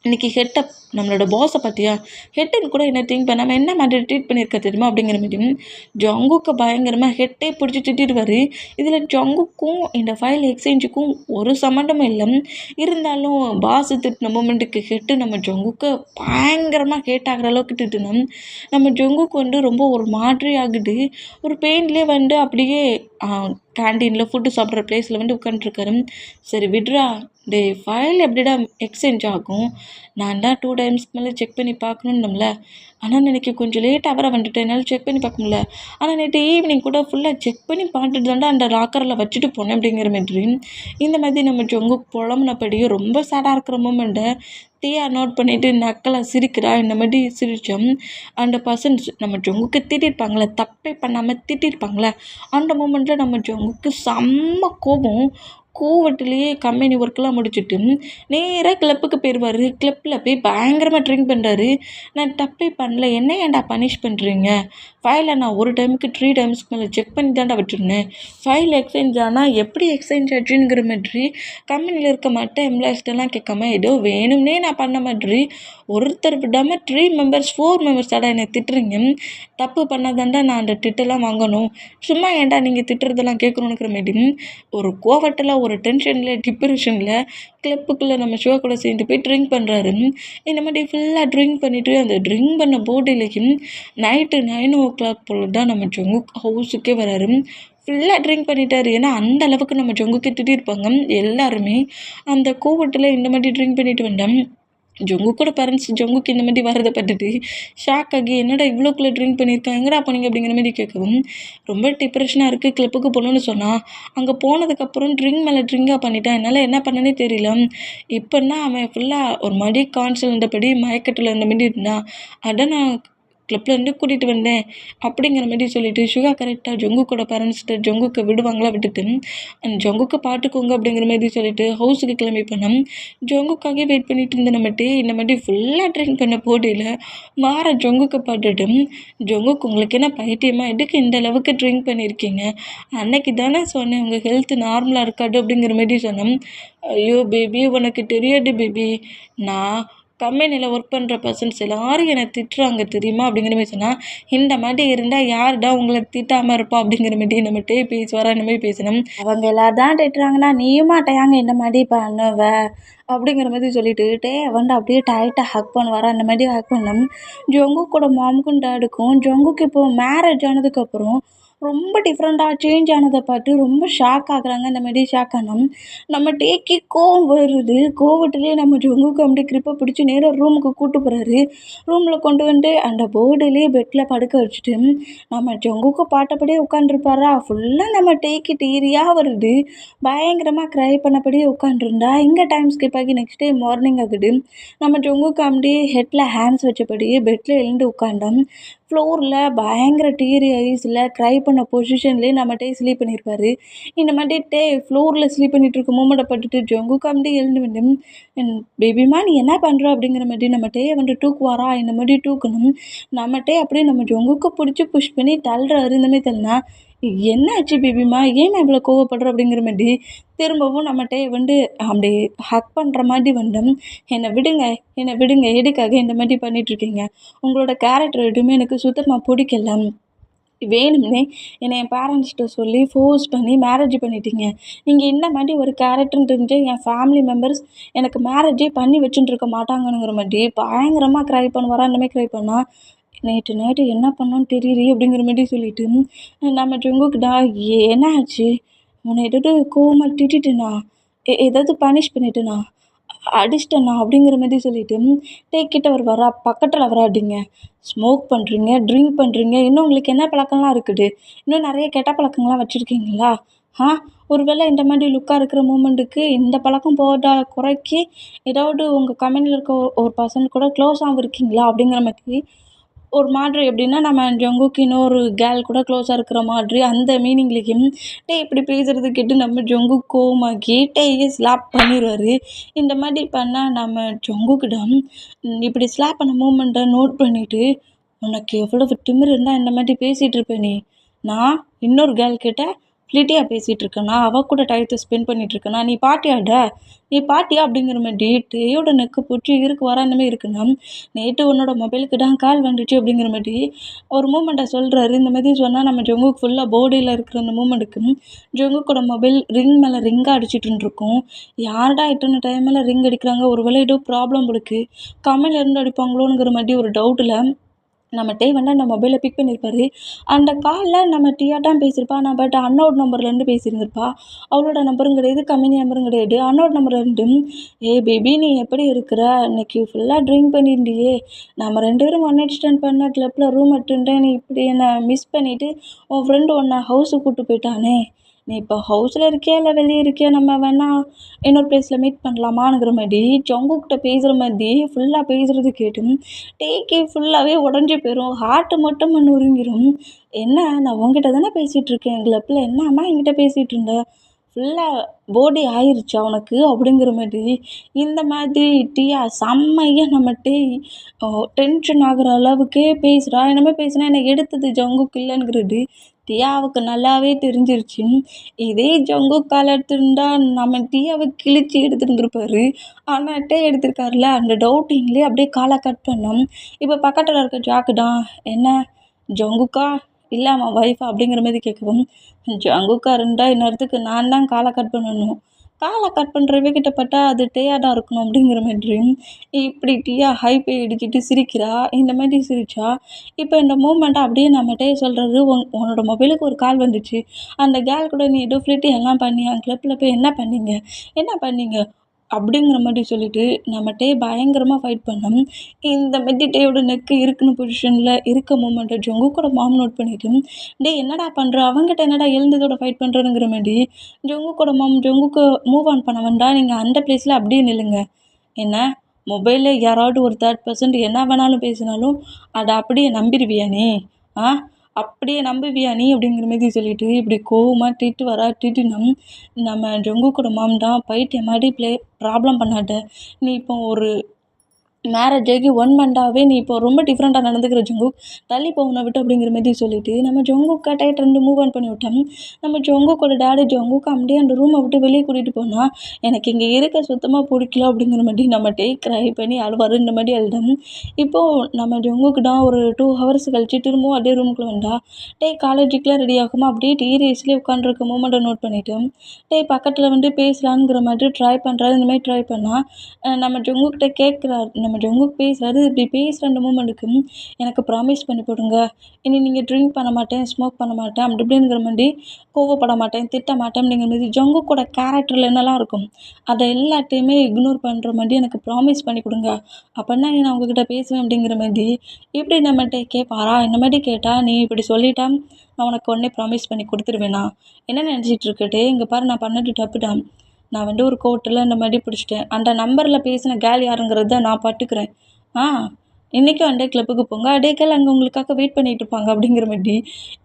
இன்றைக்கி ஹெட்டை, நம்மளோட பாஸை பார்த்தியா? ஹெட்டுன்னு கூட என்ன திங்க் பண்ணாமல் என்ன மாதிரி ட்ரீட் பண்ணியிருக்க தெரியுமா அப்படிங்கிற மாதிரி ஜங்குக்கு பயங்கரமாக ஹெட்டே பிடிச்சி திட்டிடுவார். இதில் ஜங்குக்கும் இந்த ஃபைல் எக்ஸ்சேஞ்சுக்கும் ஒரு சம்மந்தமும் இல்லை. இருந்தாலும் பாஸ் திட்டின மூமெண்ட்டுக்கு ஹெட்டு நம்ம ஜங்குக்கு பயங்கரமாக ஹேட் ஆகிற அளவுக்கு திட்டினோம். நம்ம ஜங்குக்கு வந்து ரொம்ப ஒரு மாதிரி ஆகுது. ஒரு பெயின்லேயே வந்து அப்படியே கேன்டீனில் ஃபுட்டு சாப்பிட்ற பிளேஸில் வந்து உட்காந்துருக்காரு. சரி விட்ரா, டே ஃபைல் எப்படிடா எக்ஸ்சேஞ்ச் ஆகும்? நான் தான் 2 டைம்ஸ்க்கு மேலே செக் பண்ணி பார்க்கணுன்னம்ல. ஆனால் எனக்கு கொஞ்சம் லேட்டாக வர வந்துட்டேன், என்னால் செக் பண்ணி பார்க்க முடியல. ஆனால் நேற்று ஈவினிங் கூட ஃபுல்லாக செக் பண்ணி பார்த்துட்டு தாண்டா அந்த லாக்கரில் வச்சுட்டு போனேன் அப்படிங்கிற மாதிரி இந்த மாதிரி நம்ம ஜங்கு புலம்புனபடியும் ரொம்ப சேடாக இருக்கிற மூமெண்ட்டை டியா நோட் பண்ணிவிட்டு நக்கலாக சிரிக்கிறா. இந்த மாதிரி சிரித்தோம். அந்த பர்சன்ஸ் நம்ம ஜங்குக்கு திட்டிருப்பாங்களே, தப்பே பண்ணாமல் திட்டிருப்பாங்களே, அந்த மூமெண்ட்டில் நம்ம ஜங்குக்கு செம்ம கோபம். கோவட்டிலேயே கம்பெனி ஒர்க்கெலாம் முடிச்சுட்டு நேராக கிளப்புக்கு போயிடுவார். கிளப்பில் போய் பயங்கரமாக ட்ரிங்க் பண்ணுறாரு. நான் தப்பே பண்ணல, என்ன ஏன்டா பனிஷ் பண்ணுறீங்க? ஃபைலை நான் ஒரு டைமுக்கு 3 டைம்ஸ்க்கு மேலே செக் பண்ணி தாண்டா வச்சுருந்தேன். ஃபைல் எக்ஸ்சேஞ்ச் ஆனால் எப்படி எக்ஸ்சேஞ்ச் ஆச்சுங்கிற மாதிரி கம்பெனியில் இருக்க மற்ற எம்ப்ளாயிஸ்டெல்லாம் கேட்காம ஏதோ வேணும்னே நான் பண்ண மாதிரி ஒருத்தர் விடாமல் 3 மெம்பர்ஸ் 4 மெம்பர்ஸாடா என்னை திட்டுறீங்க. தப்பு பண்ணாதாண்டா நான் அந்த திட்டெல்லாம் வாங்கணும். சும்மா ஏன்டா நீங்கள் திட்டுறதெல்லாம் கேட்கணுங்கிற மாதிரி ஒரு கோவத்தில், ஒரு டென்ஷனில், டிப்ரெஷனில் கிளப்புக்குள்ளே நம்ம ஷோ கூட சேர்ந்து போய் ட்ரிங்க் பண்ணுறாரு. இந்த மாதிரி ஃபுல்லாக ட்ரிங்க் பண்ணிவிட்டு அந்த ட்ரிங்க் பண்ண போட்டிலையும் நைட்டு 9 o'clock போல் தான் நம்ம ஜங்குக் ஹவுஸுக்கே வராரு. ஃபுல்லாக ட்ரிங்க் பண்ணிட்டாரு. ஏன்னா அந்த அளவுக்கு நம்ம ஜங்குக்கே திட்டிருப்பாங்க எல்லாருமே. அந்த கோவத்தில் இந்த மாதிரி ட்ரிங்க் பண்ணிட்டு வந்தேன். ஜங்குக்கோட பேரண்ட்ஸ் ஜங்குக்கு இந்த மாதிரி வரதை பார்த்துட்டு ஷாக் ஆகி, என்னடா இவ்வளோக்குள்ளே ட்ரிங்க் பண்ணியிருக்கான், எங்கடா போனீங்க அப்படிங்கிற மாதிரி கேட்கவும், ரொம்ப டிப்ரெஷனாக இருக்குது, கிளப்புக்கு போகணுன்னு சொன்னால் அங்கே போனதுக்கப்புறம் ட்ரிங்க் மேலே ட்ரிங்காக பண்ணிட்டான், என்னால் என்ன பண்ணனே தெரியல. இப்போன்னா அவன் ஃபுல்லாக ஒரு மாதிரி கான்சில் இருந்தபடி மயக்கத்தில் இருந்த மாதிரி இருந்தான். அதை நான் கிளப்லேருந்து கூட்டிகிட்டு வந்தேன் அப்படிங்கிற மாதிரி சொல்லிவிட்டு சுகா கரெக்டாக ஜங்குக்கோட பேரண்ட்ஸ்கிட்ட ஜங்குக்கை விடுவாங்களா விட்டுட்டு ஜங்குக்கை பார்த்துக்கோங்க அப்படிங்கிற மாதிரி சொல்லிவிட்டு ஹவுஸுக்கு கிளம்பி போனோம். ஜங்குக்காகவே வெயிட் பண்ணிட்டு இருந்த நம்மகிட்டே இந்த மாதிரி ஃபுல்லாக ட்ரிங்க் பண்ண போட்டியில் மாற ஜங்குக்கை பார்த்துட்டு, ஜங்குக்கு உங்களுக்கு என்ன பைத்தியமாக, எதுக்கு இந்த அளவுக்கு ட்ரிங்க் பண்ணியிருக்கீங்க? அன்னைக்கு தானே சொன்னேன் உங்கள் ஹெல்த் நார்மலாக இருக்காது அப்படிங்கிற மாதிரி சொன்னோம். ஐயோ பேபி, உனக்கு தெரியாது பேபி, நான் கம்பெனியில் ஒர்க் பண்ணுற பர்சன்ஸ் எல்லாரும் என்னை திட்டுறாங்க தெரியுமா அப்படிங்கிற மாதிரி சொன்னால், இந்த மாதிரி இருந்தால் யார்டா உங்களை திட்டாமல் இருப்பா அப்படிங்கிற மாதிரி நம்மகிட்டே பேசுவாரா இந்த மாதிரி பேசணும். அவங்க எல்லாரும் தான் திட்டுறாங்கன்னா நீயும் மாட்டையாங்க இந்த மாதிரி பண்ணுவ அப்படிங்கிற மாதிரி சொல்லிட்டு வந்து அப்படியே டைட்டாக ஹக் பண்ணுவாரா. அந்த மாதிரி ஹக் பண்ணோம். ஜங்குக்கோட மாமுக்கும் டேடுக்கும் ஜங்குக்கு இப்போ மேரேஜ் ஆனதுக்கப்புறம் ரொம்ப டிஃப்ரெண்ட்டாக சேஞ்ச் ஆனதை பார்த்து ரொம்ப ஷாக் ஆகுறாங்க. இந்த மாரி ஷாக் ஆனா, நம்ம டேக்கி கோவம் வருது. கோவத்திலேயே நம்ம ஜங்குக்கு அப்படியே கிரிப்ப பிடிச்சு நேரா ரூமுக்கு கூட்டு போறாரு. ரூம்ல கொண்டு வந்து அந்த போர்டுலயே பெட்ல படுக்க வச்சுட்டு, நம்ம ஜங்குக்கு பாட்டபடியே உட்காந்துருப்பாரா, ஃபுல்லா நம்ம டேக்கி டீரியா வருது. பயங்கரமா க்ரை பண்ணபடியே உட்காந்துருந்தா, இங்க டைம் ஸ்கிப் ஆகி நெக்ஸ்ட் டே மார்னிங் ஆகுது. நம்ம ஜங்குக்கு அப்படியே ஹெட்ல ஹேண்ட்ஸ் வச்சபடியே பெட்ல எழுந்து உட்காந்தோம். ஃப்ளோர்ல பயங்கர டீரி ஐஸ்ல க்ரை பண்ண பொசிஷன்லேயே நம்ம டே ஸ்லீப் பண்ணியிருப்பாரு. இந்த மாதிரி டே ஃப்ளோரில் ஸ்லீப் பண்ணிட்டு இருக்க மூமெண்ட்டை பட்டுட்டு ஜங்குக்கு அப்படியே எழுந்து வந்து, பேபிமா நீ என்ன பண்ணுற அப்படிங்கிற மாதிரி நம்ம டேயை வந்து தூக்குவாரா, இந்த மாதிரி தூக்கணும். நம்ம டே அப்படியே நம்ம ஜங்குக்கு பிடிச்சி புஷ் பண்ணி தள்ளுறாரு. இந்த மாதிரி தள்ளினா, என்ன ஆச்சு பேபிமா, ஏன் இவ்வளோ கோவப்படுற அப்படிங்கிற மாதிரி திரும்பவும் நம்ம டே வந்து அப்படி ஹக் பண்ணுற மாதிரி வந்தோம். என்னை விடுங்க, என்னை விடுங்க, எதுக்காக இந்த மாதிரி பண்ணிகிட்ருக்கீங்க, உங்களோட கேரக்டர் எதுவுமே எனக்கு சுத்தமாக பிடிக்கல. வேணும்னே என்னை என் பேரண்ட்ஸ்கிட்ட சொல்லி ஃபோர்ஸ் பண்ணி மேரேஜ் பண்ணிட்டீங்க. நீங்கள் இந்த மாதிரி ஒரு கேரக்டர்னு தெரிஞ்சு என் ஃபேமிலி மெம்பர்ஸ் எனக்கு மேரேஜே பண்ணி வச்சுட்டுருக்க மாட்டாங்கங்கிற மாதிரி பயங்கரமாக க்ரை பண்ணுவாரா. அந்த மாதிரி க்ரை பண்ணால், நேற்று நைட்டு என்ன பண்ணோன்னு தெரியலையே அப்படிங்கிற மாதிரி சொல்லிட்டு நம்ம ஜங்குக்கிட்ட, என்ன ஆச்சு, உன்னை ஏதாவது கோவமாக திட்டிட்டேனா, ஏதாவது பனிஷ் பண்ணிட்டேனா, அடிச்சிட்டேனா அப்படிங்கிற மாதிரி சொல்லிட்டு டேக்கிட்ட வருவாரா. பக்கத்தில் வராதீங்க, ஸ்மோக் பண்ணுறீங்க, ட்ரிங்க் பண்ணுறீங்க, இன்னும் உங்களுக்கு என்ன பழக்கம்லாம் இருக்குது, இன்னும் நிறைய கெட்ட பழக்கங்கள்லாம் வச்சுருக்கீங்களா, ஆ ஒரு வேளை இந்த மாதிரி லுக்காக இருக்கிற மூமெண்ட்டுக்கு இந்த பழக்கம் போட குறைக்கி ஏதாவது உங்கள் கம்பெனியில் இருக்க ஒரு பர்சன் கூட க்ளோஸாகவும் இருக்கீங்களா அப்படிங்கிற மாதிரி ஒரு மாதிரி. எப்படின்னா நம்ம ஜங்குக்கு இன்னொரு கேர்ள் கூட க்ளோஸாக இருக்கிற மாதிரி அந்த மீனிங்லேயும் டே இப்படி பேசுகிறது கேட்டு நம்ம ஜங்கு கோவமாக்கி டேயே ஸ்லாப் பண்ணிடுவார். இந்த மாதிரி பண்ணால் நம்ம ஜங்குக்கிடம் இப்படி ஸ்லாப் பண்ண மூமெண்ட்டை நோட் பண்ணிவிட்டு, உனக்கு எவ்வளவு திமிரு இருந்தால் இந்த மாதிரி பேசிகிட்டு இருப்ப நீ, நான் இன்னொரு கேர்ள் கிட்ட ஃப்ளிட்டியாக பேசிகிட்டு இருக்கேனா, அவள் கூட டயத்தை ஸ்பெண்ட் பண்ணிகிட்ருக்கேனா, நீ பாட்டியாடா, நீ பாட்டியா அப்படிங்கிற மாதிரி டேயோட நெக்கு பிடிச்சி இருக்கு வர அந்த மாதிரி இருக்குன்னா, நேற்று உன்னோட மொபைலுக்கு தான் கால் வந்துச்சு அப்படிங்கிற மாதிரி ஒரு மூமெண்ட்டை சொல்கிறாரு. இந்த மாதிரி சொன்னால் நம்ம ஜங்குக்கு ஃபுல்லாக போடியில் இருக்கிற அந்த மூமெண்ட்டுக்கு ஜங்குக்கோட மொபைல் ரிங் மேலே ரிங்காக அடிச்சிட்டு இருக்கும். யார்டா இத்தனை டைமில் ரிங் அடிக்கிறாங்க, ஒரு வேளை ஏதோ ப்ராப்ளம் இருக்குது, கம்மியில் இருந்து அடிப்பாங்களோங்கிற மாதிரி ஒரு டவுட்டில் நம்ம டே வந்து அந்த மொபைலை பிக் பண்ணியிருப்பாரு. அந்த காலில் நம்ம டீயா தான் பேசியிருப்பா. நான் பட் அன்னோன் நம்பர்லேருந்து பேசியிருந்திருப்பா. அவளோட நம்பரும் கிடையாது, கம்பெனி நம்பரும் கிடையாது. அன்னோன் நம்பர்லேருந்து, பேபி நீ எப்படி இருக்கிற, இன்னைக்கு ஃபுல்லாக ட்ரிங்க் பண்ணியிருந்தியே, நம்ம 2 பேரும் ஒன் நைட் ஸ்டாண்ட் பண்ண கிளப்பில் ரூம் எடுத்துட்டேன், நீ இப்படி என்னை மிஸ் பண்ணிவிட்டு உன் ஃப்ரெண்டு உன்னை ஹவுஸுக்கு கூப்பிட்டு போயிட்டானே, நீ இப்போ ஹவுஸில் இருக்கியா இல்லை வெளியே இருக்கியா, நம்ம வேணா இன்னொரு ப்ளேஸில் மீட் பண்ணலாமாங்கிற மாதிரி ஜங்குக்கிட்ட பேசுகிற மாதிரி ஃபுல்லாக பேசுகிறது கேட்டும் டேக்கே ஃபுல்லாகவே உடஞ்சி போயிடும். ஹார்ட்டு மட்டும் நொறுங்கிடும். என்ன, நான் உங்ககிட்ட தானே பேசிகிட்ருக்கேன், கிளப்பில் என்னம்மா என்கிட்ட பேசிகிட்டு இருந்த, ஃபுல்லாக போடி ஆயிருச்சா உனக்கு அப்படிங்கிற மாதிரி இந்த மாதிரி டீயா செம்மையாக நம்ம டே டென்ஷன் ஆகிற அளவுக்கே பேசுகிறா. இந்த மாதிரி பேசினா என்னை எடுத்தது ஜங்குக்கு இல்லைங்கிறது டியாவுக்கு நல்லாவே தெரிஞ்சிருச்சு. இதே ஜங்குக் கால் எடுத்திருந்தா நம்ம டியாவை கிழிச்சு எடுத்துருந்துருப்பாரு. ஆனால் டே எடுத்திருக்காருல, அந்த டவுட்டிங்லேயே அப்படியே காலை கட் பண்ணோம். இப்போ பக்கத்தில் இருக்க ஜாக்கு தான், என்ன ஜங்குக்கா இல்லை அவன் ஒய்ஃபா அப்படிங்கிற மாதிரி கேட்கவும், ஜங்குக்கா இருந்தால் இந்நேரத்துக்கு நான் தான் காலை கட் பண்ணணும், காலை கட் பண்ணுறவே கிட்டப்பட்டா அது டேயாக தான் இருக்கணும் அப்படிங்கிற மாதிரி இப்படி டீயா ஹைப்பை இடிக்கிட்டு சிரிக்கிறா. இந்த மாதிரி சிரிச்சா இப்போ இந்த மூமெண்ட்டை அப்படியே நம்ம டே சொல்கிறது, உன்னோட மொபைலுக்கு ஒரு கால் வந்துச்சு, அந்த கேர்ள் கூட நீ ஏதோ ஃப்ளிட்டி எல்லாம் பண்ணியா, கிளப்பில் போய் என்ன பண்ணீங்க, என்ன பண்ணீங்க அப்படிங்கிற மாதிரி சொல்லிட்டு நம்ம டே பயங்கரமாக ஃபைட் பண்ணோம். இந்த மாதிரி டேயோட நெக்கு இருக்குன்னு பொசிஷனில் இருக்க மூமெண்ட்டை ஜங்குக்கோட மாம் நோட் பண்ணிட்டு, டே என்னடா பண்ணுற, அவங்ககிட்ட என்னடா எழுந்ததோட ஃபைட் பண்ணுறதுங்கிற மாதிரி ஜங்குக்கோட மாம் ஜங்குக்கு மூவ் ஆன் பண்ண வேண்டாம், நீங்கள் அந்த பிளேஸில் அப்படியே நில்லுங்க, என்ன மொபைலில் யாராவது ஒரு தேர்ட் பர்சன்ட் என்ன வேணாலும் பேசினாலும் அதை அப்படியே நம்பிடுவியா நீ, ஆ அப்படியே நம்புவியா நீ அப்படிங்கிற மாதிரி சொல்லிட்டு இப்படி கோவமாக திட்டு வரா. திட்டுனோம். நம்ம ஜங்குக்கோட மாம் தான், பைத்தியம் மாதிரி ப்ராப்ளம் பண்ணாத, நீ இப்போ ஒரு மேரேஜ் ஆகி 1 மந்த்தாகவே நீ இப்போ ரொம்ப டிஃப்ரெண்ட்டாக நடந்துக்கிற ஜங்குக், தள்ளி போ உன்னை விட்டு அப்படிங்கிற மாதிரி சொல்லிட்டு நம்ம ஜங்குக்கை டேட்டருந்து மூவ் ஆன் பண்ணி விட்டோம். நம்ம ஜங்குக்கோட டேடி ஜங்குக்கு அப்படியே அந்த ரூமை விட்டு வெளியே கூட்டிகிட்டு போனால், எனக்கு இங்கே இருக்க சுத்தமாக பிடிக்கல அப்படிங்கிற மாதிரி நம்ம டேக் க்ரை பண்ணி அழுவார். இந்த மாதிரி அழுதோம். இப்போது நம்ம ஜங்குக்கு தான் ஒரு 2 ஹவர்ஸ் கழிச்சு திரும்பவும் அதே ரூமுக்குள்ளே வந்தா, டே காலேஜுக்குலாம் ரெடி ஆகாமல் அப்படியே டீரியஸ்லேயே உட்காந்துருக்க மூமெண்ட்டை நோட் பண்ணிவிட்டோம். டே பக்கத்தில் வந்து பேசலாங்கிற மாதிரி ட்ரை பண்ணுறாரு. இந்த மாதிரி ட்ரை பண்ணால் நம்ம ஜங்குக்கிட்ட கேட்குறாரு, நம்ம நம்ம ஜங்குக் பேசுறாரு. இப்படி பேசுகிற அந்த மூமெண்ட்டுக்கு எனக்கு ப்ராமிஸ் பண்ணி போடுங்க. இனி நீங்கள் ட்ரிங்க் பண்ண மாட்டேன், ஸ்மோக் பண்ண மாட்டேன், அப்படி இப்படிங்கிற மாதிரி கோவப்பட மாட்டேன், திட்ட மாட்டேன் அப்படிங்கிற மாதிரி ஜங்குக்கோட கேரக்டரில் என்னெல்லாம் இருக்கும் அதை எல்லாத்தையுமே இக்னோர் பண்ணுற மாதிரி எனக்கு ப்ராமிஸ் பண்ணி கொடுங்க. அப்படின்னா நான் உங்ககிட்ட பேசுவேன் அப்படிங்கிற மாதிரி இப்படி நம்மகிட்ட கேட்பாரா? இந்த மாதிரி கேட்டால் நீ இப்படி சொல்லிட்டா நான் உனக்கு உடனே ப்ராமிஸ் பண்ணி கொடுத்துருவேனா? என்ன நினச்சிட்டு இருக்கட்டே, இங்கே பாரு நான் பண்ணது தப்புதான். நான் ஒரு கோர்ட்டில் இந்த மாதிரி பிடிச்சிட்டேன். அந்த நம்பரில் பேசின கேர்ள் யாருங்கிறத நான் பார்த்துக்கிறேன். ஆ இன்றைக்கும் அண்டே கிளப்புக்கு போங்க, அடே கேர்ள் அங்கே உங்களுக்காக வெயிட் பண்ணிட்டு இருப்பாங்க அப்படிங்கிற மாதிரி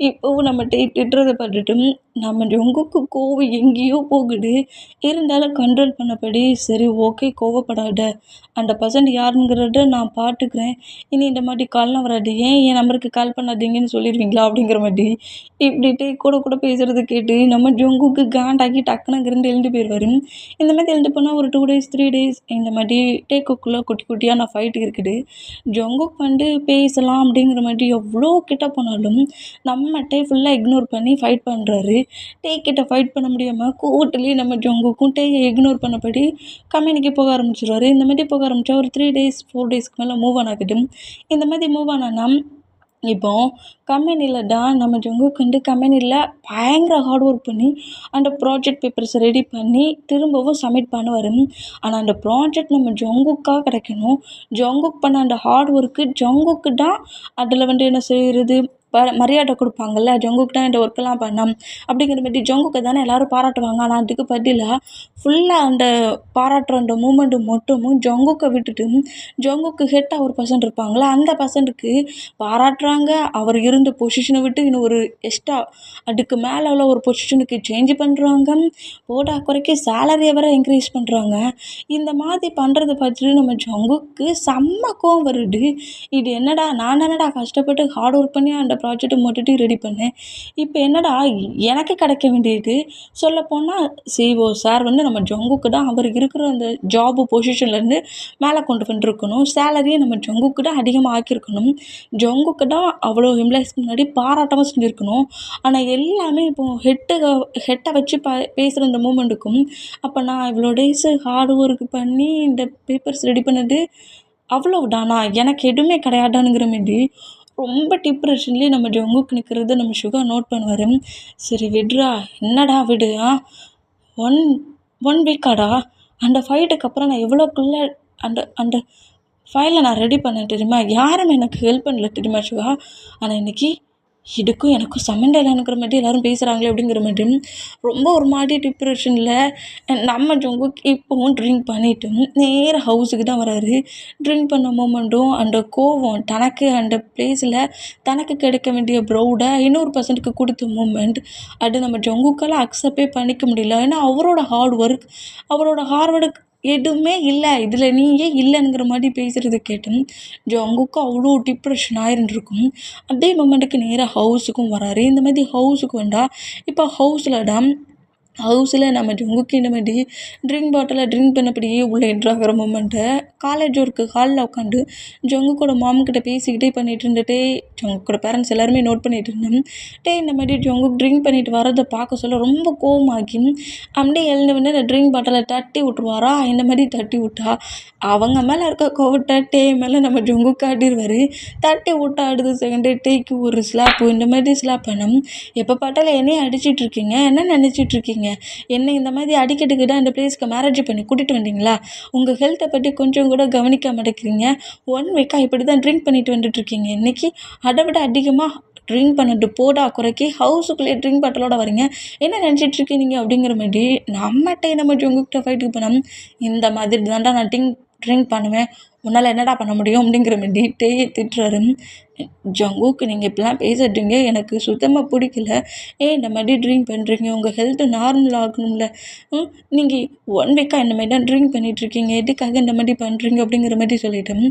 இப்போவும் நம்மகிட்ட திட்டுறதை பார்த்துட்டு நம்ம ஜங்குக்கு கோவம் எங்கேயோ போகுது. இருந்தாலும் கண்ட்ரோல் பண்ணபடி சரி ஓகே கோவப்படாத, அந்த பர்சன்ட் யாருங்கிறத நான் பார்த்துக்கிறேன். இனி இந்த மாதிரி கால்லாம் வராது, ஏன் என் நம்பருக்கு கால் பண்ணாதீங்கன்னு சொல்லிடுவீங்களா அப்படிங்கிற மாதிரி இப்படிட்டு கூட கூட பேசுகிறது கேட்டு நம்ம ஜங்குக்கு காண்டாக்கி டக்குன்னு அங்கேருந்து எழுந்து போயிடுவார். இந்த மாதிரி எழுந்து போனால் ஒரு 2 days 3 days இந்த மாதிரி டேக்குக்குள்ளே குட்டி குட்டியாக நான் ஃபைட்டு இருக்குது. ஜங்குக் பேசலாம் அப்படிங்கிற மாதிரி எவ்வளோ கிட்ட போனாலும் நம்மகிட்ட ஃபுல்லாக இக்னோர் பண்ணி ஃபைட் பண்ணுறாரு. கிட்ட ஃபைட் பண்ண முடியாமல் கோர்ட்லேயே நம்ம ஜங்குக்கும் டேயை இக்னோர் பண்ணபடி கம்பெனிக்கு போக ஆரம்பிச்சிடுவார். இந்த மாதிரி போக ஆரம்பித்தா ஒரு 3 days 4 daysக்கு மேலே மூவ் ஆன் ஆகுது. இந்த மாதிரி மூவ் ஆனா இப்போ கம்பெனியில் தான் நம்ம ஜங்குக்கு கம்பெனியில் பயங்கர ஹார்ட் ஒர்க் பண்ணி அந்த ப்ராஜெக்ட் பேப்பர்ஸ் ரெடி பண்ணி திரும்பவும் சப்மிட் பண்ணுவார். ஆனால் அந்த ப்ராஜெக்ட் நம்ம ஜங்குக்காக கிடைக்கணும். ஜங்குக் பண்ண அந்த ஹார்ட் ஒர்க்கு ஜங்குக்கு தான் அதில் என்ன செய்கிறது மரியாதை கொடுப்பாங்கள்ல, ஜங்குக்கு தான் இந்த ஒர்க்கெல்லாம் பண்ணோம் அப்படிங்கிற மாதிரி ஜங்குக்கு தானே எல்லோரும் பாராட்டுவாங்க. ஆனால் அதுக்கு பதிலாக ஃபுல்லாக அந்த பாராட்டுற அந்த மூமெண்ட்டு மட்டுமும் ஜங்குக்கை விட்டுட்டு ஜங்குக்கு ஹெட்டாக ஒரு பர்சன்ட் இருப்பாங்களே அந்த பர்சன்ட்டுக்கு பாராட்டுறாங்க. அவர் இருந்த பொசிஷனை விட்டு இன்னும் ஒரு எக்ஸ்ட்ரா அதுக்கு மேலே உள்ள ஒரு பொசிஷனுக்கு சேஞ்ச் பண்ணுறாங்க. போடா குறைக்க சேலரியை வர இன்க்ரீஸ் பண்ணுறாங்க. இந்த மாதிரி பண்ணுறதை பார்த்துட்டு நம்ம ஜங்குக்கு செம்ம கோவம் வருது. இது என்னடா, நான் என்னடா கஷ்டப்பட்டு ஹார்ட் ஒர்க் பண்ணி அந்த ப்ராஜெக்ட்டை மட்டும் ரெடி பண்ணேன், இப்போ என்னடா எனக்கு கிடைக்க வேண்டியது. சொல்லப்போனால் சிஓ சார் நம்ம ஜங்குக்கு தான் அவர் இருக்கிற அந்த ஜாபு பொசிஷன்லேருந்து மேலே கொண்டு வந்துருக்கணும். சேலரியை நம்ம ஜங்குக்கு தான் அதிகமாக ஆக்கியிருக்கணும். ஜங்குக்கு தான் அவ்வளோ எம்ப்ளாயிஸ்க்கு முன்னாடி பாராட்டமாக செஞ்சுருக்கணும். ஆனால் எல்லாமே இப்போது ஹெட்டை வச்சு பேசுகிற அந்த மூமெண்ட்டுக்கும் அப்போ நான் இவ்வளோ டேஸு ஹார்ட் ஒர்க் பண்ணி இந்த பேப்பர்ஸ் ரெடி பண்ணது அவ்வளோதானா, எனக்கு எதுவுமே கிடையாதானுங்கிற மாதிரி ரொம்ப டிப்ரெஷன்லேயே நம்ம ஜங்குக்கு நிற்கிறத நம்ம சுகர் நோட் பண்ணுவார். சரி விட்றா, என்னடா விடு, ஒன் வீக்காடா அந்த ஃபைட்டுக்கு அப்புறம் நான் எவ்வளோக்குள்ளே அந்த அந்த ஃபைலை நான் ரெடி பண்ணேன் தெரியுமா, யாரும் எனக்கு ஹெல்ப் பண்ணல தெரியுமா சுகா. ஆனால் இன்றைக்கி இதுக்கும் எனக்கும் சம்மந்தம் இல்லைங்கிற மாதிரி எல்லோரும் பேசுகிறாங்களே அப்படிங்கிற மாதிரி ரொம்ப ஒரு மாதிரி டிப்ரெஷனில் நம்ம ஜங்குக்கு இப்போவும் ட்ரிங்க் பண்ணிவிட்டு நேராக ஹவுஸுக்கு தான் வராரு. ட்ரிங்க் பண்ண மூமெண்ட்டும் அந்த கோவம் தனக்கு அந்த பிளேஸில் தனக்கு கிடைக்க வேண்டிய ப்ரௌடை இன்னொரு பர்சன்ட்டுக்கு கொடுத்த மூமெண்ட் அது நம்ம ஜங்குக்கெல்லாம் அக்செப்டே பண்ணிக்க முடியல. ஏன்னா அவரோட ஹார்ட் ஒர்க் எதுவுமே இல்லை, இதில் நீயே இல்லைங்கிற மாதிரி பேசுகிறது கேட்டேன் ஜங்குக்கு அவ்வளோ டிப்ரெஷன் ஆயிருந்துருக்கும். அதே மொமெண்ட்டுக்கு நேராக ஹவுஸுக்கும் வராரு. இந்த மாதிரி ஹவுஸுக்கு வந்தால் இப்போ ஹவுஸில் நம்ம ஜங்குக்கு இந்த மாதிரி ட்ரிங்க் பாட்டிலை ட்ரிங்க் பண்ணப்படியே உள்ளே என்ட்ராகிற மூமெண்ட்டை காலேஜ் ஒர்க்கு ஹாலில் உட்காந்து ஜங்குக்கோட மாம்கிட்ட பேசிக்கிட்டே பண்ணிகிட்டு இருந்துகிட்டே ஜங்குக்கோட பேரண்ட்ஸ் எல்லாருமே நோட் பண்ணிகிட்டு இருந்தேன். இந்த மாதிரி ஜங்குக்கு ட்ரிங்க் பண்ணிட்டு வரதை பார்க்க சொல்ல ரொம்ப கோவமாகி அப்படியே எழுந்து அந்த ட்ரிங்க் பாட்டிலை தட்டி விட்ருவாரா. இந்த மாதிரி தட்டி விட்டா அவங்க மேலே இருக்க கோவத்தை மேலே நம்ம ஜங்குக்கு காட்டிடுவார். தட்டி விட்டா அடுத்த செகண்டே டேக்கு ஒரு ஸ்லாப்பு இந்த மாதிரி ஸ்லாப் பண்ணோம். எப்போ பார்த்தாலும் என்னையே அடிச்சிட்ருக்கீங்க, என்ன நினச்சிட்ருக்கீங்க, என்னை இந்த மாதிரி அடிக்கடிக்கு தான் இந்த பிளேஸ்க்கு மேரேஜ் பண்ணி கூட்டிகிட்டு வந்தீங்களா, உங்கள் ஹெல்த்தை பற்றி கொஞ்சம் கூட கவனிக்க மாட்டேங்கிறீங்க, 1 வீக்காக இப்படி தான் ட்ரிங்க் பண்ணிட்டு வந்துட்டுருக்கீங்க, இன்றைக்கி அதை விட அதிகமாக ட்ரிங்க் பண்ணிட்டு போடா குறைக்கி ஹவுஸுக்குள்ளேயே ட்ரிங்க் பாட்டிலோட வரீங்க, என்ன நினச்சிட்ருக்கீங்க அப்படிங்கிற மாதிரி நம்மகிட்ட நம்ம ஜங்குக்கிட்ட ஃபைட்டுக்கு போனோம். இந்த மாதிரி தான்டா நான் ட்ரிங்க் பண்ணுவேன், உன்னால் என்னடா பண்ண முடியும் அப்படிங்கிற மாதிரி திட்டுறாரு. ஜங்குக்கு நீங்கள் இப்படிலாம் பேசுகிறீங்க எனக்கு சுத்தமாக பிடிக்கல. இந்த மாதிரி ட்ரிங்க் பண்ணுறீங்க, உங்கள் ஹெல்த்து நார்மல் ஆகணும்ல, நீங்கள் 1 வீக்காக இந்த மாதிரி தான் ட்ரிங்க் பண்ணிகிட்ருக்கீங்க, எதுக்காக இந்த மாதிரி பண்ணுறீங்க அப்படிங்கிற மாதிரி சொல்லிவிட்டேன்.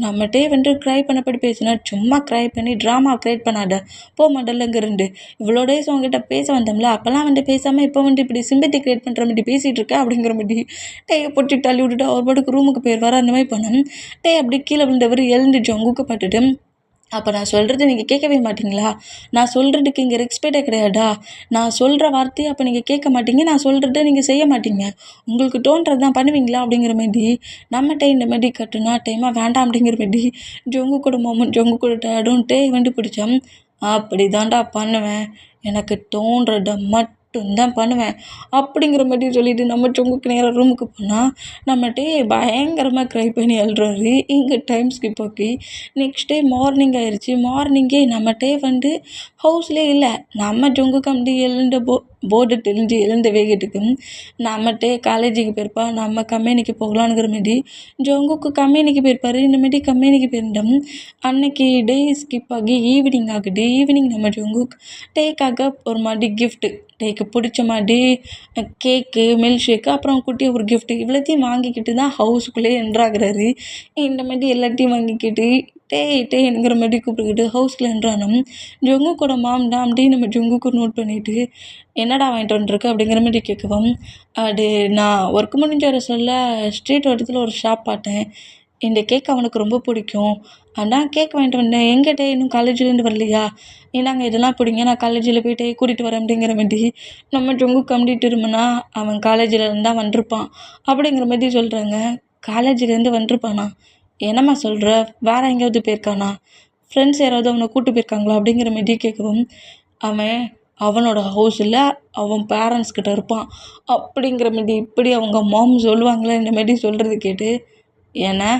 நம்மகிட்டே க்ரை பண்ணப்படி பேசினா சும்மா க்ரை பண்ணி ட்ராமா க்ரியேட் பண்ணாத, போக மாட்டேல்லங்கிருந்து இவ்வளோ டேஸ் உங்ககிட்ட பேச வந்தோம்ல, அப்போல்லாம் பேசாமல் இப்போ இப்படி சிம்பத்தி க்ரியேட் பண்ணுற மாதிரி பேசிகிட்டு இருக்க அப்படிங்கிற மாதிரி டேயை பிடிச்சி தள்ளி விட்டுட்டு அவர் பாட்டுக்கு ரூமுக்கு போயிடுவார். அந்த மாதிரி பண்ணோம். அப்படி கீழே விழுந்தவர் எழுந்து ஜங்குக்கு பட்டுட்டு அப்போ நான் சொல்கிறது நீங்கள் கேட்கவே மாட்டீங்களா? நான் சொல்கிறதுக்கு இங்கே ரெஸ்பெக்டே கிடையாதா? நான் சொல்கிற வார்த்தையை அப்போ நீங்கள் கேட்க மாட்டீங்க, நான் சொல்கிறத நீங்கள் செய்ய மாட்டீங்க. உங்களுக்கு தோன்றது தான் பண்ணுவீங்களா? அப்படிங்கிற மாரி நம்மகிட்ட இந்த மாரி கட்டுனா டைமாக வேண்டாம் அப்படிங்கிற மாரி ஜொங்கு கூட மாமும் ஜொங்கு கூட டேடும் கண்டுபிடிச்சேன். அப்படி தான்டா பண்ணுவேன், எனக்கு தோன்றத மட்டும்தான் பண்ணுவேன் அப்படிங்கிற மாரி சொல்லிட்டு நம்ம ஜொங்குக்கு நேராக ரூமுக்கு போனால் நம்ம பயங்கரமாக க்ரை பண்ணி அழுறாரு. இங்கே டைம் ஸ்கிப் ஆகி நெக்ஸ்ட் டே மார்னிங் ஆயிடுச்சு. மார்னிங்கே நம்ம வந்து ஹவுஸ்லேயே இல்லை. நம்ம ஜொங்குக்கு அப்படி எழுந்த போர்டு தெரிஞ்சு எழுந்த வேகத்துக்கு நம்மகிட்டே காலேஜுக்கு போயிருப்பா, நம்ம கம்பெனிக்கு போகலான்ங்கிற மாரி ஜொங்குக்கு கம்பெனிக்கு போயிருப்பாரு. இந்த மாரி கம்பெனிக்கு போயிருந்தோம். அன்னைக்கு டே ஸ்கிப் ஆகி ஈவினிங் ஆகுது. ஈவினிங் நம்ம ஜொங்குக்கு டேக்காக ஒரு மாதிரி கிஃப்ட்டு, டேக்கு பிடிச்ச மாதிரி கேக்கு, மில்க் ஷேக்கு, அப்புறம் குட்டி ஒரு கிஃப்ட்டு இவ்வளோத்தையும் வாங்கிக்கிட்டு தான் ஹவுஸுக்குள்ளேயே என்ட்ராகிறாரு. இந்த மாதிரி எல்லாத்தையும் வாங்கிக்கிட்டு டேய்ங்கிற மாதிரி கூப்பிட்டுக்கிட்டு ஹவுஸ்குள்ளே என்ட்ரானோம். ஜொங்குக்கோட மாம் தான் அப்படியே நம்ம ஜொங்குக்கு நோட் பண்ணிவிட்டு என்னடா வாங்கிட்டு வந்துருக்க அப்படிங்கிற மாதிரி கேட்கவும், அது நான் ஒர்க் முடிஞ்ச வர சொல்ல ஸ்ட்ரீட் ஓரத்தில் ஒரு ஷாப் பார்த்தேன், இந்த கேக் அவனுக்கு ரொம்ப பிடிக்கும், அதான் கேக் வாங்கிட்டு வந்தேன். எங்கிட்ட இன்னும் காலேஜ்லேருந்து வரலையா? ஏன்னாங்க இதெல்லாம் பிடிங்க, நான் காலேஜில் போய்ட்டு கூட்டிகிட்டு வரேன் அப்படிங்கிற மாதிரி நம்ம ஜொங்கு கம்ப்ளீட் இருமுன்னா அவன் காலேஜில் இருந்தால் வந்திருப்பான் அப்படிங்கிற மாதிரி சொல்கிறாங்க. காலேஜிலேருந்து வந்திருப்பானா? என்னம்மா சொல்கிற? வேறு எங்கேயாவது போயிருக்கானா? ஃப்ரெண்ட்ஸ் யாராவது அவனை கூப்பிட்டு போயிருக்காங்களா? அப்படிங்கிற மாதிரி கேட்கவும், அவன் அவனோட ஹவுஸில் அவன் பேரண்ட்ஸ் கிட்ட இருப்பான் அப்படிங்கிற மாரி இப்படி அவங்க மாம் சொல்லுவாங்களே இந்த மாரி சொல்கிறது கேட்டு, ஏன்னா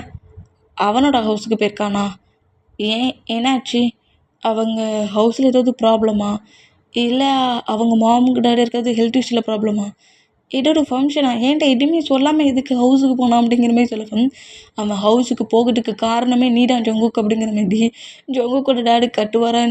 அவனோட ஹவுஸுக்கு போயிருக்கானா? ஏன் என்னாச்சு? அவங்க ஹவுஸில் ஏதாவது ப்ராப்ளமா? இல்லை அவங்க மாமுக்கு டாடி இருக்கிறது ஹெல்த் இஷ்யூவில் ப்ராப்ளமா? ஏதோ ஒரு ஃபங்க்ஷனா? என்கிட்ட எதுவுமே சொல்லாமல் எதுக்கு ஹவுஸுக்கு போனான் அப்படிங்கிற மாதிரி சொல்லவும், அவன் ஹவுஸுக்கு போகிறதுக்கு காரணமே நீ தான் ஜொங்குக் அப்படிங்கிற மாரி ஜொங்குக்கோட டாடி கட்டுவாரா